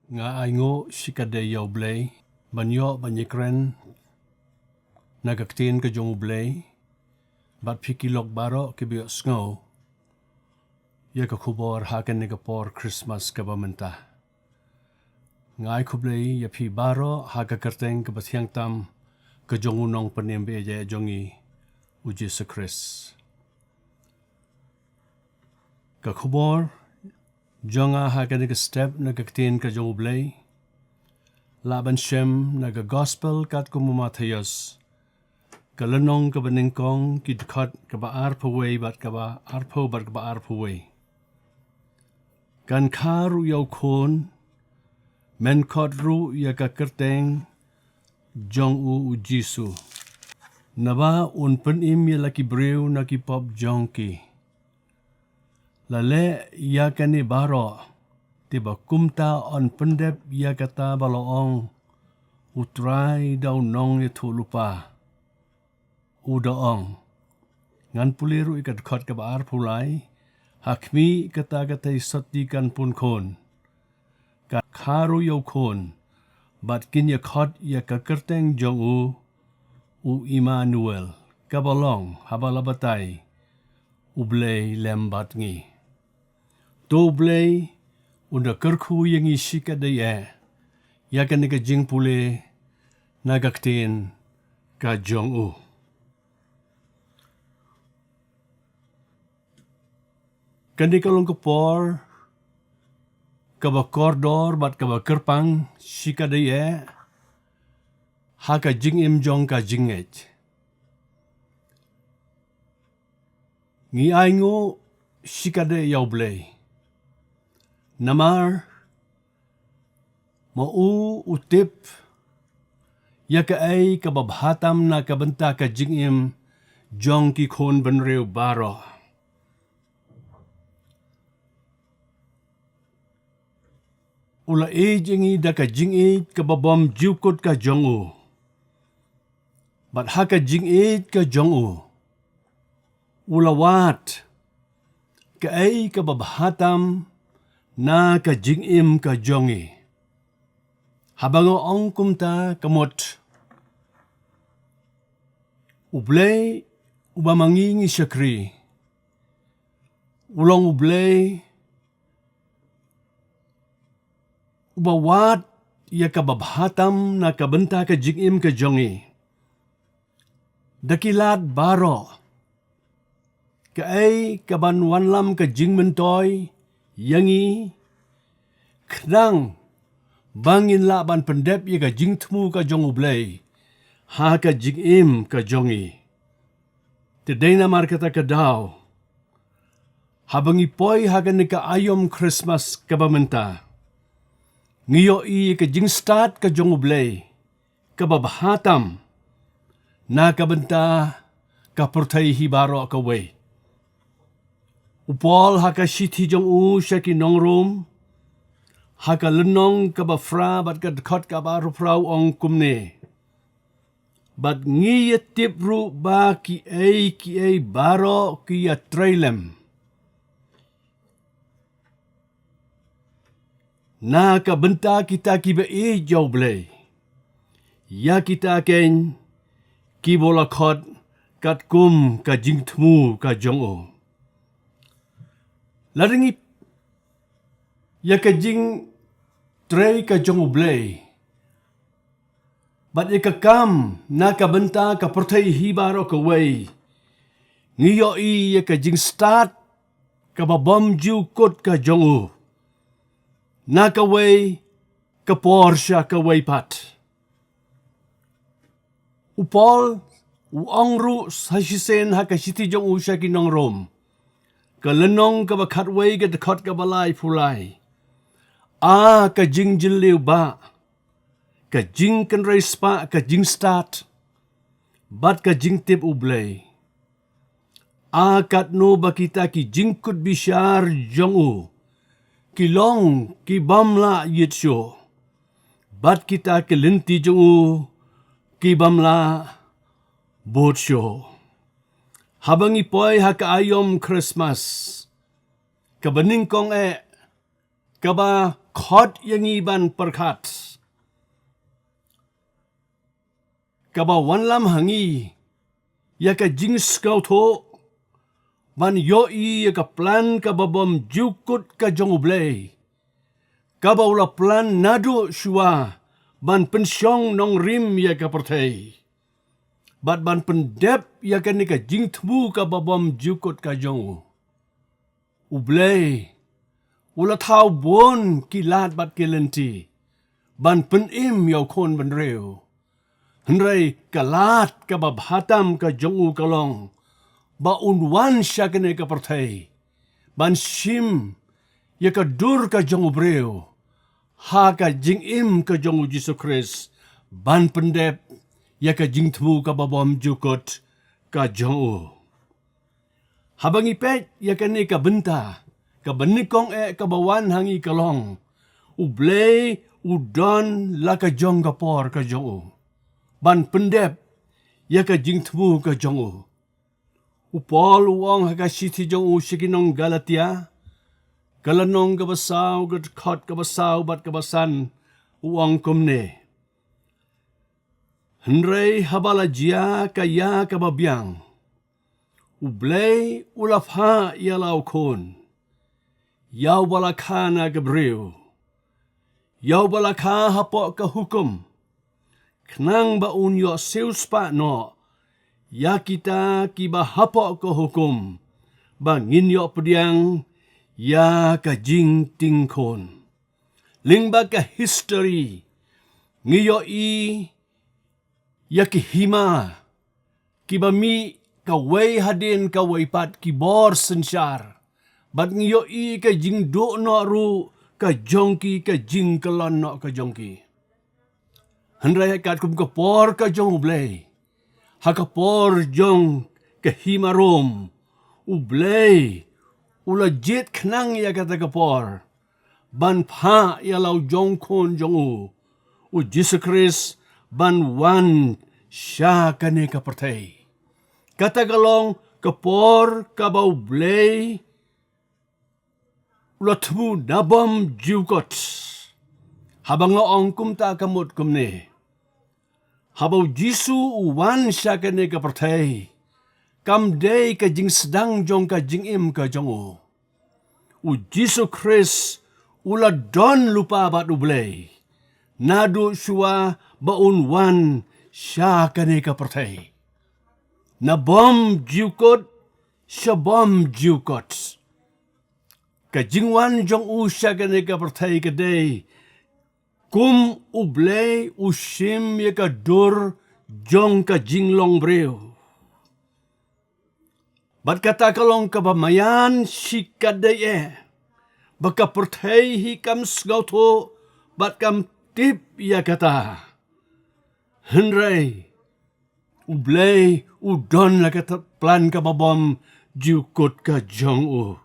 Nga aingo sikade U Blei, banyo banyikren, naga Ktien ka jong U Blei, bat pikilok baro kibiyo sngo, ya ka Khubor hakan ni Khubor Christmas ka bamenta. Ngai Khublei ya pi BAROH haka kerteng ka bathiang tam ka jong unong panembe ya jongi u Jesus Christ. Ka Khubor jonga hakan ni ka step na ka Ktien ka jong U Blei, laban shem na ka gospel kat kumamatayos, ka lanong ka baningkong kidkot ka ba arpaway bat ka ba arpo bat ka ba arpaway. Kan karu yaw kon, men kodru ya ka kerteng jong u jisu. Naba un penim ya laki brew na ki pop jong ki. Lale ya kani BAROH, tiba kumta on pendep ya kata baloong, utrai daw nong ya tulupa. Udaong. Ngan puliru ikat kot ka baar pulai, hakmi kata isatikan pun kon. Ka karu yaw kon, bat kinya kot ya kakerteng jong u Emmanuel, kabalong habalabatay, U Blei lembat ngi. To Blei, unda Kyrkhu yang isika daya, ya ka nika jingpule, naga Ktien ka jong u. Kandi kalong Khubor, kaba kordor bat kaba kerpang, shika daya, haka jingim jong ka jingej. Ngi aingo, shika daya U Blei. Namar, mau utip, yaka ay kababhatam na kabenta ka jingim, jong ki kon benreu BAROH. Ula jingi da ka jingi kababom jukut ka jong u. Bat haka jingi ka jong u. Ula wat, ka ay kababhatam, na ka jingim ka jongi. Habang ong kumta kamot. U Blei ubamangingi syakri. Ulong U Blei ubawat ya kababhatam na kabenta ka jingim ka jongi. Dakilat BAROH. Ka ay kabanwanlam ka jingmentoy, yangi, knang, bangin laban pendep ya ka jingtmu ka jong U Blei, ha ka jingim ka jongi. Tedena markata ka daw, habang ipoy hagan ni ka ayom Christmas ka bamenta. Ngiyo i ka jingstat ka jong U Blei, kababhatam, na kabenta ka portay BAROH ka way. Upol haka shiti jong u siya ki nongrum, haka lenong kabafra bat kadkot kabarupraw ong kumne. Bat ngiyat tipru ba ki ay BAROH ki trailem. Na kabenta kita kiba U Blei. Ya kita ken kibolakot katkum ka jingtmu ka jong u. Laringip ya ka jing tray ka jong U Blei. Bat ya ka kam na kabenta ka portay BAROH ka way. Ngiyo i ya ka jing start ka babom jukot ka jong u. Na ka way ka Porsche ka way pat. Upol uongru sa shisen ha ka shiti jong u siya kinongrom. Ka lenong ka bakat way ka dakot ka balay pulay. Ka jing jiliw ba. Ka jing kanray spa ka jing start. Bat ka jing tip U Blei. Kat no ba kita ki jing kut bisyar jong u. Kilong ki bamla yitsyo. Bat kita kelinti jong u. Ki bamla botsyo. Habang ipoy haka ayom Christmas. Kabaningkong kaba khot yangi ban perkhat. Kaba wanlam hangi ya ka jing skau tho ban yoi ya ka plan kaba bom jukut ka jong U Blei. Kaba ula plan nado shua ban pensyong nong rim ya ka perthei. Bat ban pendep ya ka ni ka jing thmu kaba bom jukut ka jong U Blei. Ula thau bon kilat bat kilenti. Ban penim yau kon ban reu. Henry kalat ka babhatam ka jong U kalong. Ba unwan syakane ka perthei. Ban shim ya ka dur ka jong U breu. Ha ka jing im ka jong U Jesus Christ. Ban pendep ya ka jing thmu ka babom jukut ka jong U. Habang ipet ya ka ni ka benta. Ka benikong ka bawan hangi kalong. U Blei u don la ka jong ka por ka jong U. Ban pendep ya ka jing thmu ka jong U. U Paul uong ha ka siti jong U sikinong Galatia. Kalanong ka basaw kat khot ka basaw bat ka basan uong kumne. Henry habala jia ka ya ka babyang. U Blei ulaf ha ya lau kon. Yaw balakha na gabriw. Yaw balakha hapo ka hukum. Knang ba unyo seus pa no. Ya kita kiba hapo ka hukum. Ba nginyo pediang ya ka jing tingkon. Lyngba ka history. Ngiyo i ya ki hima. Kiba mi ka way hadin ka way pat kibor sensyar. Bat ngiyo i ka jing do no ru ka jongki ka jing kalon no ka jongki. Henry kat kum ka por ka jong U Blei. Ha ka por jong ka himarom. U Blei. Ula jit knang ya kata ka por. Ban pha ya lau jong kon jong U. U Jesus Christ ban wan sya kane ka perthei. Kata kalong ka por ka ba U Blei. Ula thmu nabom jukot. Habang ngaong kumta kamut kumne. Habaw Jisu uwan siya kane ka perthei. Kam day ka jing sedang jong ka jing im ka jong U. U Jisu Christ ula don lupa bat U Blei. Nadu shua baun wan siya kane ka perthei. Nabom jukot siya bom jukot. Ka jingwan jong U siya kane ka perthei ka day. Kum U Blei u shim ya ka dur jong ka jinglong breu. Bat kata kalong ka bamayan shikaday Baka perthei hi kam sgauto bat kam tip ya kata. Henry U Blei u don la kata plan ka babom jukot ka jong U.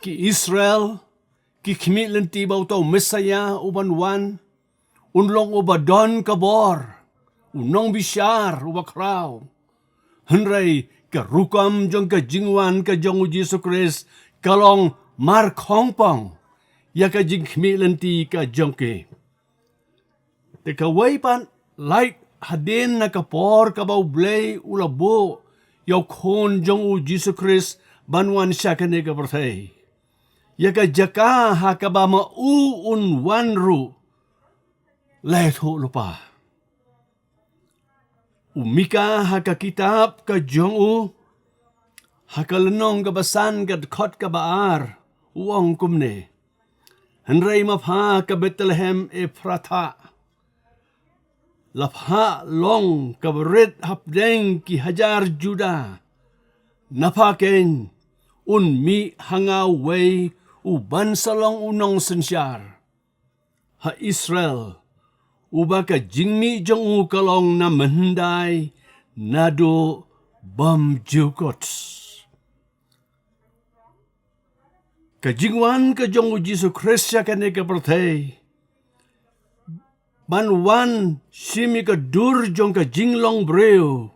Ki Israel ki khmit lenti bau tau Mesaya uban wan. Unlong uba don kabor. Unong bisyar uba kraw. Henry ka rukam jong ka jingwan ka jong U Jesus Christ. Kalong mar kongpong. Ya ka jing khmit lenti ka jong ke. Te ka waipan light hadin na kapor ka bau Blei ulabo. Yaw kon jong U Jesus Christ banwan siya kane ka perthei. Ya ka jaka ha ka ba ma u un wan ru. Leto lupa. Umika ha ka kitab ka jong U. Ha ka lenong ka basan ka khot ka baar. Uong kumne. Henry mapha ka Bethlehem Ephrata. Lapha long ka berit hapdeng ki hajar Juda. Napaken un mi hangau way uban salong unong sensyar. Ha Israel uba ka jingmi jong U kalong na mendai nado bam jukot. Ka jingwan ka jong U Jesus Christ ya kane ka perthei. Ban wan simi ka dur jong ka jinglong breu.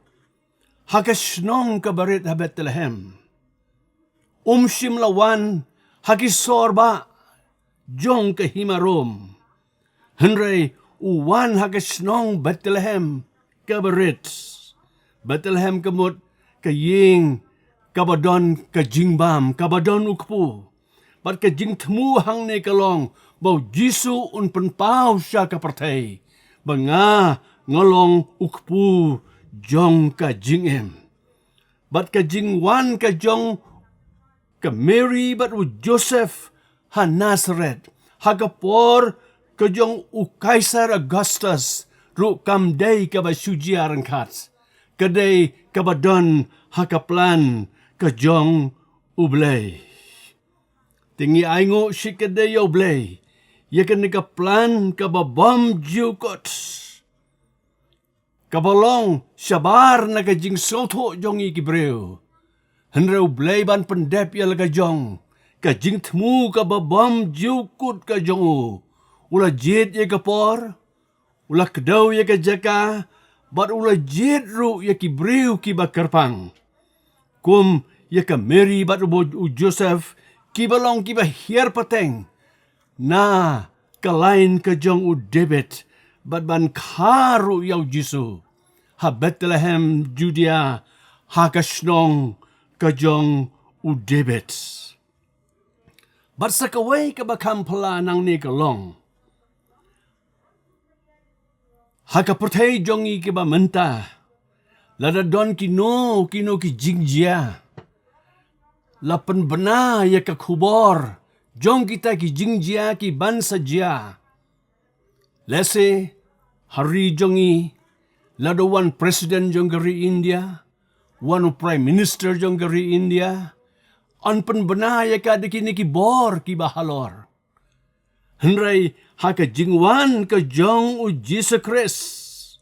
Ha ka snong ka barit ha Bethlehem. Sim lawan ha ki sorba. jong ka himarom. Henry uwan haga snong Bethlehem kabarit. Bethlehem kamut ka ying kabadon ka jingbam kabadon ukpu. Bat ka jing temu hang ne kalong bau Jisu un penpau sya ka partay. Banga ngolong ukpu jong ka jingem. Bat ka jingwan ka jong ka Mary bat u Joseph ha Nazareth. Ha kapor ka jong u Kaisar Augustus ru kamday ka ba syuji arangkat. Kaday kabadon ha kaplan ka jong U Blei. Tingi aingo si kaday U Blei. Yakan ni kaplan ka babam jukot. Kabalong sabar na ka jing soto jong ikibreo. Henry U Blei ban pendep ya laga jong. Ka jing temu ka babam jukut ka jong u. Ula jid ya kapor. Ula kedaw ya ka jaka. Bat ula jid ru ya kibreo ki bakarpang. Kum ya ka Mary bat u Joseph. Kibalong kiba hiar pateng. Na kalain ka jong u David. Bat ban karu yaw Jisu. Ha Bethlehem Judea. Ha kasnong ka jong u David. Bat sakaway ka bakam pala nang ni kalong. Ha kapurtay jong i kiba menta. Lada don kino ki jingjia. Lapan bena ya ka Khubor. Jong kita ki jingjia ki bansa jia. Lese hari jongi lada wan presiden jong gari India. Wan prime minister jong gari India. Anpan bena ya ka dikini ki bor ki bahalor. Henry ha ka jingwan ka jong u Jesus Christ.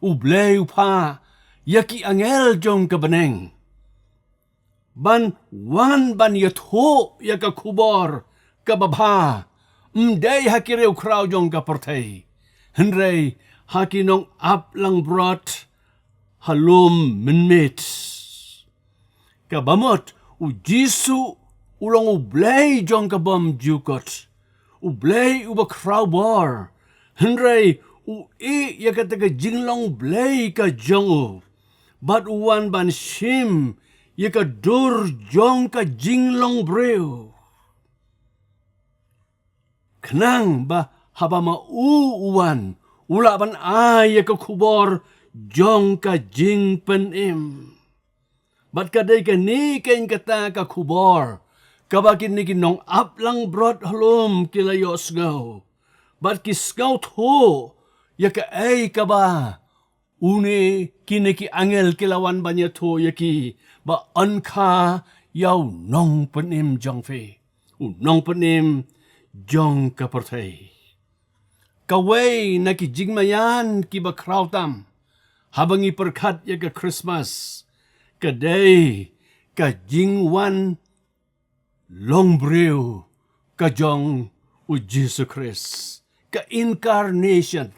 U Blei upa ya ki angel jong ka beneng. Ban wan ban yatho ya ka Khubor ka babha. Mday ha ki reu kraw jong ka partay. Henry ha ki nong ap lang brot halum minmit. Ka bamot u Jisu ulong U Blei jong ka bam jukot. U Blei u ba kraw bar. Henry u ya ka taga jinglong Blei ka jong u. Bat uwan ban shim. Ya ka dur jong ka jinglong breu. Kenang ba haba ma uwan. Ula ban ya ka Khubor jong ka jing penim. Bat kaday ka ni kain kata ka Khubor. Kabakin ni kinong ap lang brot halum kilayo sgaw. Bat kisgaw to. Ya ka ay ka ba. Une kini ki angel kilawan banya to ya ki. Ba anka yaw nong penim jong fe. Nong penim jong kapertay. Kaway na ki jingmayan ki ba krautam. Habang iperkat ya ka Christmas. Kaday ka jingwan long brew ka jong u Jesus Christ. Ka incarnation.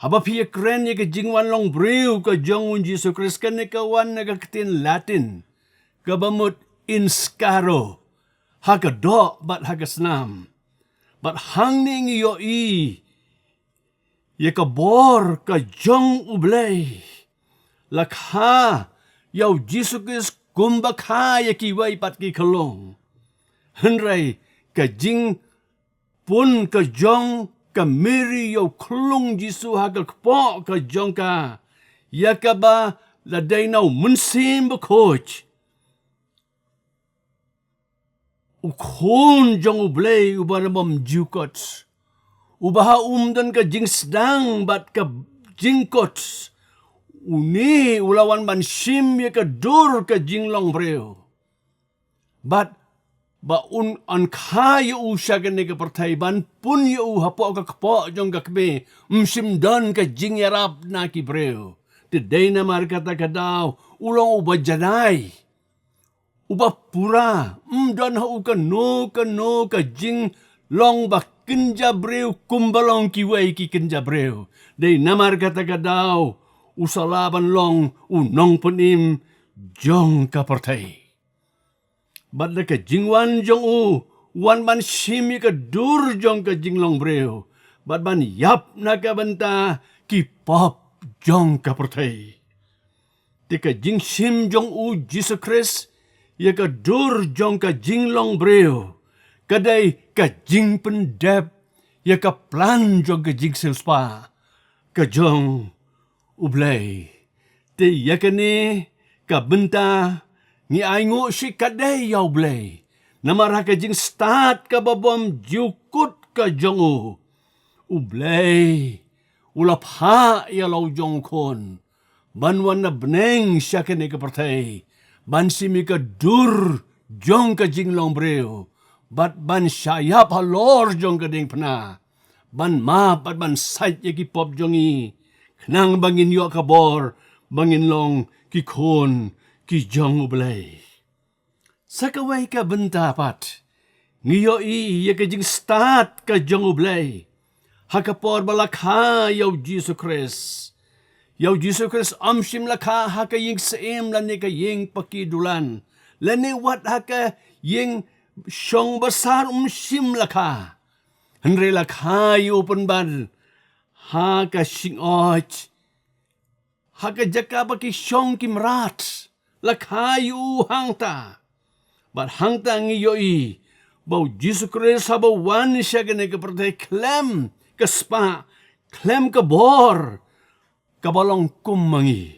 Haba piya kren ya ka jingwan long brew ka jong un Jesus Christ ka ni kawan na ka Ktien Latin. Kabamot inskaro. Haka do bat haka snam. Bat hang ning iyo i. Ya ka bor ka jong U Blei. Lakha yaw Jesus Christ kumbakha ya ki way pat ki kalong. Henry ka jing pun ka jong ka Mary yaw klong Jisu haga kpo ka jong ka. Ya ka ba laday naw munsim ba coach. Ukon jong U Blei uba namam jukot. Ubaha umdan ka jing sedang bat ka jingkot. Uni ulawan ban sim ya ka dur ka jinglong breu. Bat ba un an kaya usya ka ni ka partay ban pun ya hapo ka kapo jong ka kbe msim don ka jing yarap na ki breu. Today na markata ka daw ulong uba janay. Uba pura don ha uka no ka jing long ba kinja breu kumbalong ki way ki kinja breu. Day na markata ka daw usalaban long unong penim jong ka partay. Badla ka jingwan jong wan ban shim ka dur jong ka jinglong breu, bat ban yap na ka banta ki pop jong ka pertai. Tika jing shim jong u Jesus Christ, ya ka dur jong ka jinglong breu, kadai ka jing pendep, ya ka plan jong ka jing selspa, ka jong U Blei. Te ya ka ni ka benta, ni aingo si kadai ya U Blei. Namara ka jing start ka babom jukut ka jong U Blei. Ulap ha ya lau jong kon. Banwan na bneng siya ka ni ka partay. Ban simi ka dur jong ka jing long breu. Bat ban syayap halor jong ka ding pena. Ban ma bat ban sait ya ki pop jongi. Nang bangin yo ka bor. Bangin long ki kon ki jong U Blei. Sakaway ka bentapat. Ngiyo ya ka jing start ka jong U Blei. Hakapor balakha yaw Jesus Christ. Yaw Jesus Christ amshim lakha haka ying seem lani ka ying pakidulan. Lani wat haka ying syong besar umshim lakha. Henry lakha yupan ban. Haka shing oj. Haka jaka paki syong kimrat. Lakha yu hangta. But hangta ngiyo bau Jesus Christ haba wan siya gani ka pertai klem ka spa, klem ka bor, kabalong kumangi.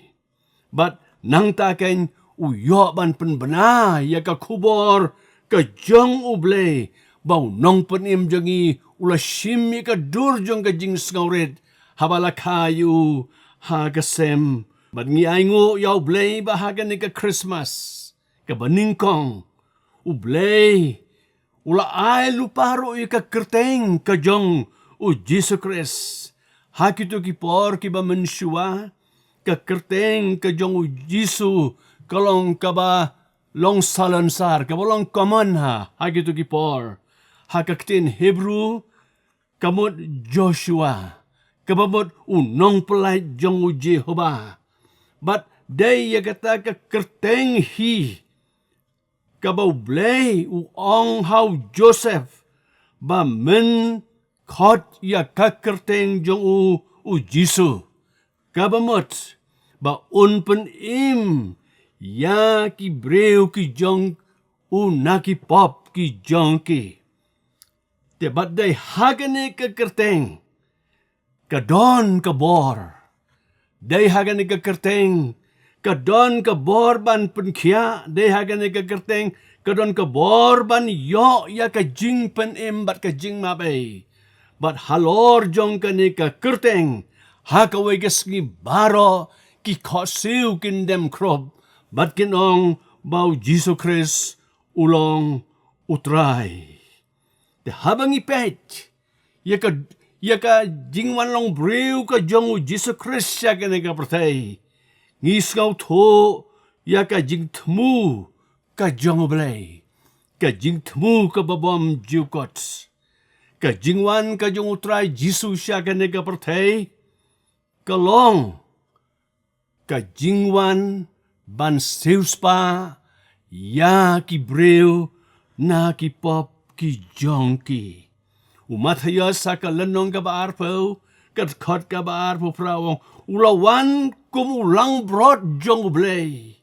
But nang taken uyo ban penbena ya ka khubor ka jong U Blei, bau nong penim jongi ula shim ya ka dur jong ka jing skauret, habala kayu ha ka sem. But ngi aingo ya U Blei bahaga ni ka Christmas, ka baningkong U Blei, ula ay luparo ka kerteng ka jong U Jesus Christ. Hakito ki por kiba mensua ka kerteng ka jong U Jesus kalong kaba long salansar ka bolong common ha hakito ki por. Hakaktin Hebrew kamot Joshua kababot unong pelai jong U Jehovah. But day ya kata ka kerteng hi kabau Blei u ong hau Joseph ba men khot ya kakerteng jong u Jisu kabamot ba pen im ya ki breu ki jong u naki pop ki jong ki te badai hagane kakerteng kadon kabor dai hagane kakerteng kadon ka borban penkia de hagane ka kerteng kadon ka borban yo ya ka jing pen em bat ka jing mabe bat halor jong ka ni ka kerteng ha ka we gesgi baro ki khosiu kin dem krob bat kinong bau Jesus Christ ulong utrai de habang ipet ya ka jingwan long breu ka jong Jesus Christ ya ka ni ka pertai ngisgaw to ya ka jing tmu ka jong U Blei ka jing tmu ka babam jukot ka jingwan ka jong utrai Jesus siya ka nega pertai ka long ka jingwan ban seuspa ya ki breu na ki pop ki jong ki umat haya sa ka lenong ka baarpo kat khot ka baarpo prawong ulawan kumulang brod jong U Blei.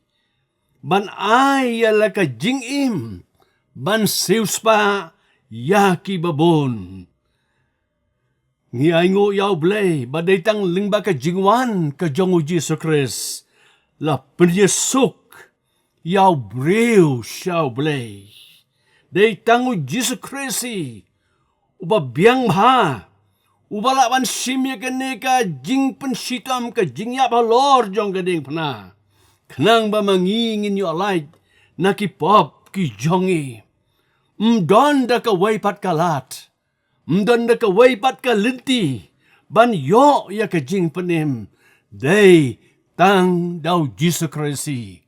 Ban ay yala ka jing im. Ban seuspa yaki babon. Ngi ay ngo ya U Blei. Baday tang lyngba ka jingwan ka jong U Jesus Christ. La penyesuk ya U breu siya U Blei. Day tang U Jesus Christ uba biang ha. Ubalawan simya kene ka jing pensitam ka jing yap halor jong gading pena. Kenang ba mangingin yo alay na ki pop ki jongi. Mdon da ka waypat kalat. Mdon da ka waypat ka linti. Ban yo ya ka jing penim. Day tang daw Jesus Christ.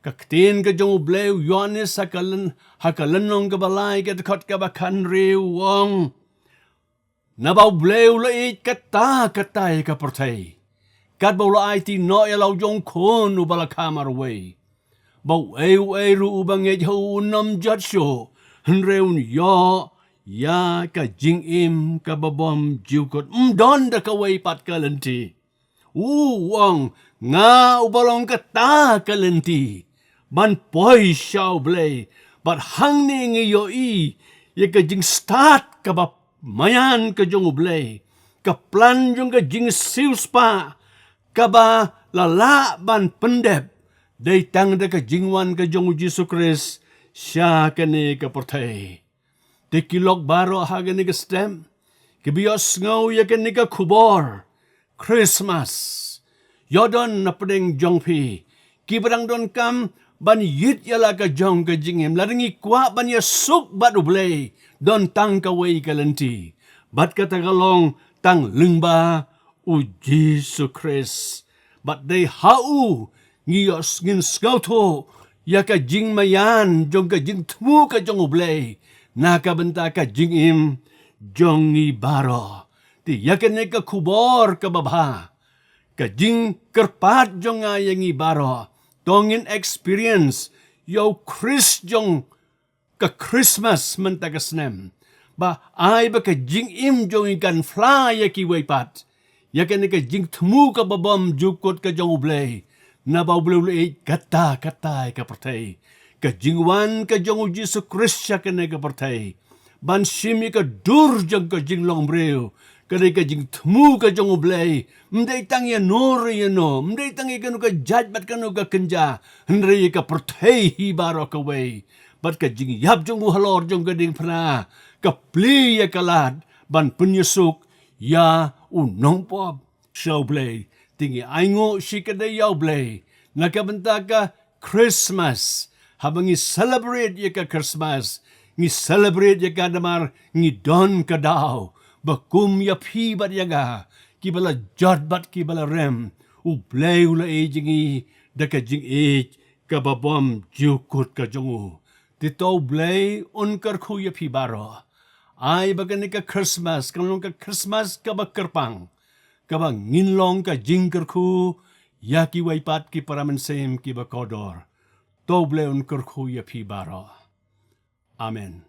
Ktien ka jong U Blei Yohanes hakalanong ka balay ka dekot ka bakan rewong. Nabaw bleu lait kata katay ka pertai. Kat baw la ay ti no elaw jong kon ubala kamar way. Baw ay ru ubang edyo unam jatsyo. Henreun yo ya ka jing im ka babom jiukot don da ka way pat ka lenti. Wong nga ubalong ka ta ka lenti. Ban poi shao blei. But hang ni ngiyo ya ka jing start ka ba mayan ka jong ublei. Ka plan jong ka jing sius pa. Ka ba lala ban pendep. Day tang da ka jingwan ka jong Jesu Christ. Siya ka ni ka portay. Di kilok baro haga ni ka stem. Kibiyos ngaw ya ka ni ka Khubor Christmas. Yodon na pedeng jong pi. Kibarang don kam ban yit yala ka jong ka jingim. Laringi kwa ban ya suk bat ublei. Don tang ka way ka lenti. Bat ka tagalong tang lyngba u Jesu Christ. Bat day hau ngiyos ngin skauto. Ya ka jing mayan, jong ka jing tmu ka jong ublei. Nakabenta ka jing im, jong i BAROH. Ti yakin ni ka Khubor ka babha. Ka jing kerpat jong ayang i BAROH. Tongin experience, yo Chris jong ka Christmas menta ka snem. Ba ay ba ka jing im jong ikan fly ya ki waypat. Yakin ni ka jing tmu ka babam jukot ka jong ublei. Na baubulay kata ka partay. Ka jingwan ka jong Jesu Christ siya ka na ka partay. Ban simi ka dur jong ka jinglong breo. Kada ka jing tmu ka jong ublay. Mday tang ya nori ya no. Mday tang ya kanu ka judge bat kanu ka kenja. Henry ka partay hi BAROH ka way. Bat ka jing yap jong uhalor jong ka ding pra. Ka pli ya kalad. Ban penyusuk ya unong pop. U Blei. Tingi aingo si kada U Blei. Nakabenta ka Christmas. Habang i-celebrate ya ka Christmas. Ngi-celebrate ya ka damar. Ngi-don ka daw. Bakum ya pi bat ya ga. Kibala jod bat kibala rem. U Blei ula e jingi. Daka jing e kababom jukut ka jongu. Tito Blei Kyrkhu ya pi BAROH. Ay baga ni ka Christmas. Kanong ka Christmas ka ba kerpang. Kabang nginlong ka Jingkyrkhu, yaki waypat ki paramensem ki bakodor. Toble Kyrkhu ya pi BAROH. Amen.